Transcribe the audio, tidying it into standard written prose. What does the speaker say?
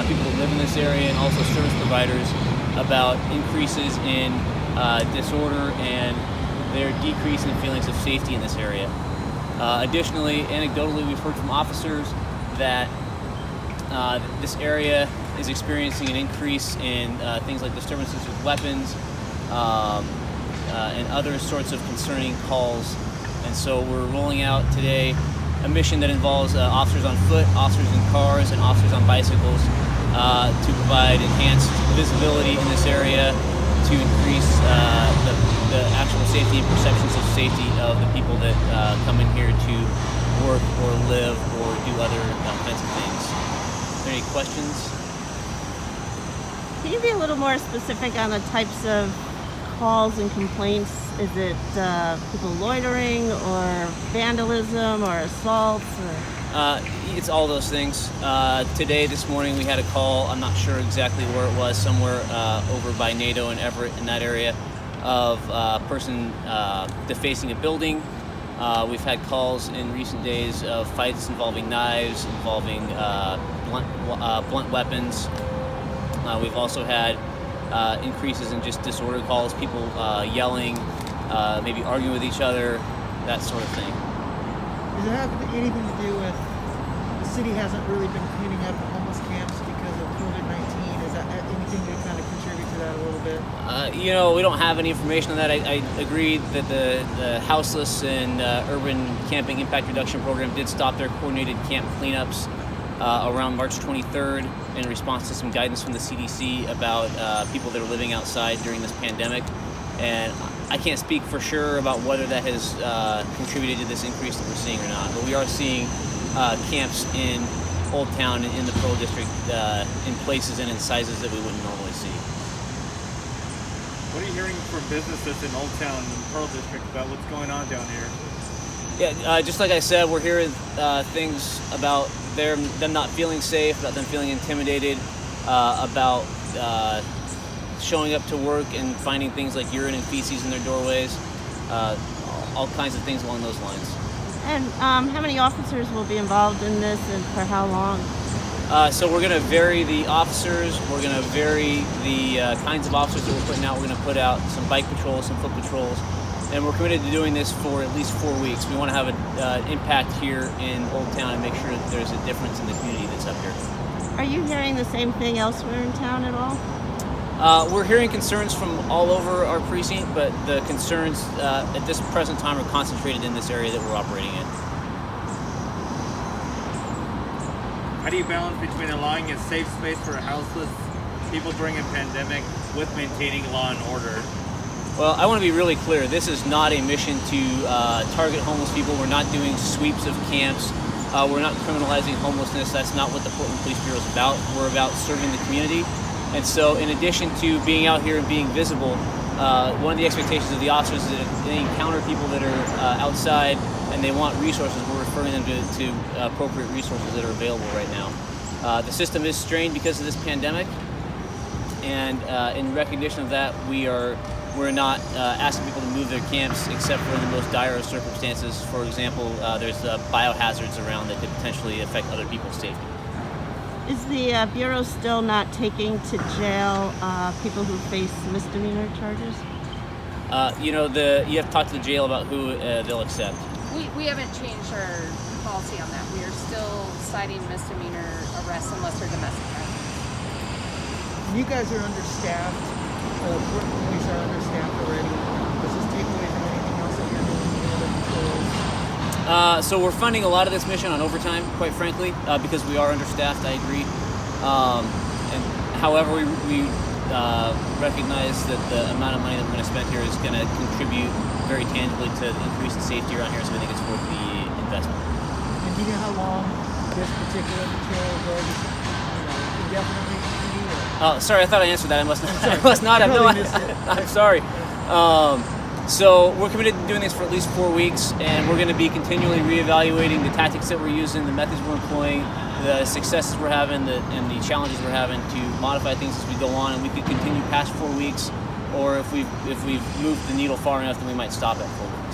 people that live in this area and also service providers about increases in disorder and their decrease in feelings of safety in this area. Additionally, anecdotally, we've heard from officers that this area is experiencing an increase in things like disturbances with weapons and other sorts of concerning calls. And so we're rolling out today a mission that involves officers on foot, officers in cars, and officers on bicycles to provide enhanced visibility in this area to increase the actual safety and perceptions of safety of the people that come in here to work or live or do other kinds of things. Are there any questions? Can you be a little more specific on the types of calls and complaints? Is it people loitering or vandalism or assaults? It's all those things. Today, this morning, we had a call, I'm not sure exactly where it was, somewhere over by NATO and Everett in that area, of a person defacing a building. We've had calls in recent days of fights involving knives, involving blunt weapons. We've also had increases in just disorder calls, people yelling, maybe arguing with each other, that sort of thing. Does it have anything to do with the city hasn't really been cleaning up the homeless camps because of COVID-19? Is that anything to kind of contribute to that a little bit? We don't have any information on that. I agree that the Houseless and Urban Camping Impact Reduction Program did stop their coordinated camp cleanups around March 23rd in response to some guidance from the CDC about people that are living outside during this pandemic. And I can't speak for sure about whether that has contributed to this increase that we're seeing or not, but we are seeing camps in Old Town and in the Pearl District in places and in sizes that we wouldn't normally see. What are you hearing from businesses in Old Town and Pearl District about what's going on down here? Yeah, just like I said, we're hearing things about them not feeling safe, about them feeling intimidated, about showing up to work and finding things like urine and feces in their doorways, all kinds of things along those lines. And how many officers will be involved in this and for how long? So we're going to vary the officers, we're going to vary the kinds of officers that we're putting out. We're going to put out some bike patrols, some foot patrols, and we're committed to doing this for at least 4 weeks. We want to have an impact here in Old Town and make sure that there's a difference in the community that's up here. Are you hearing the same thing elsewhere in town at all? We're hearing concerns from all over our precinct, but the concerns at this present time are concentrated in this area that we're operating in. How do you balance between allowing a safe space for houseless people during a pandemic with maintaining law and order? Well, I want to be really clear. This is not a mission to target homeless people. We're not doing sweeps of camps. We're not criminalizing homelessness. That's not what the Portland Police Bureau is about. We're about serving the community. And so in addition to being out here and being visible, one of the expectations of the officers is that if they encounter people that are outside and they want resources, we're referring them to appropriate resources that are available right now. The system is strained because of this pandemic, and in recognition of that, we're not asking people to move their camps except for in the most dire of circumstances. For example, there's biohazards around that could potentially affect other people's safety. Is the Bureau still not taking to jail people who face misdemeanor charges? You have to talk to the jail about who they'll accept. We haven't changed our policy on that. We are still citing misdemeanor arrests unless they're domestic violence. You guys are understaffed. Portland Police are understaffed already. Does this take away from anything else that you're doing in other patrols? So we're funding a lot of this mission on overtime, quite frankly, because we are understaffed, I agree. And however, we recognize that the amount of money that we're going to spend here is going to contribute very tangibly to the increase in safety around here, so we think it's worth the investment. And do you know how long this particular patrol will go? Indefinitely? Oh, sorry, I thought I answered that. I must not have. No, I'm sorry. So we're committed to doing this for at least 4 weeks, and we're going to be continually reevaluating the tactics that we're using, the methods we're employing, the successes we're having, and the challenges we're having to modify things as we go on. And we could continue past 4 weeks, or if we've moved the needle far enough, then we might stop at 4 weeks.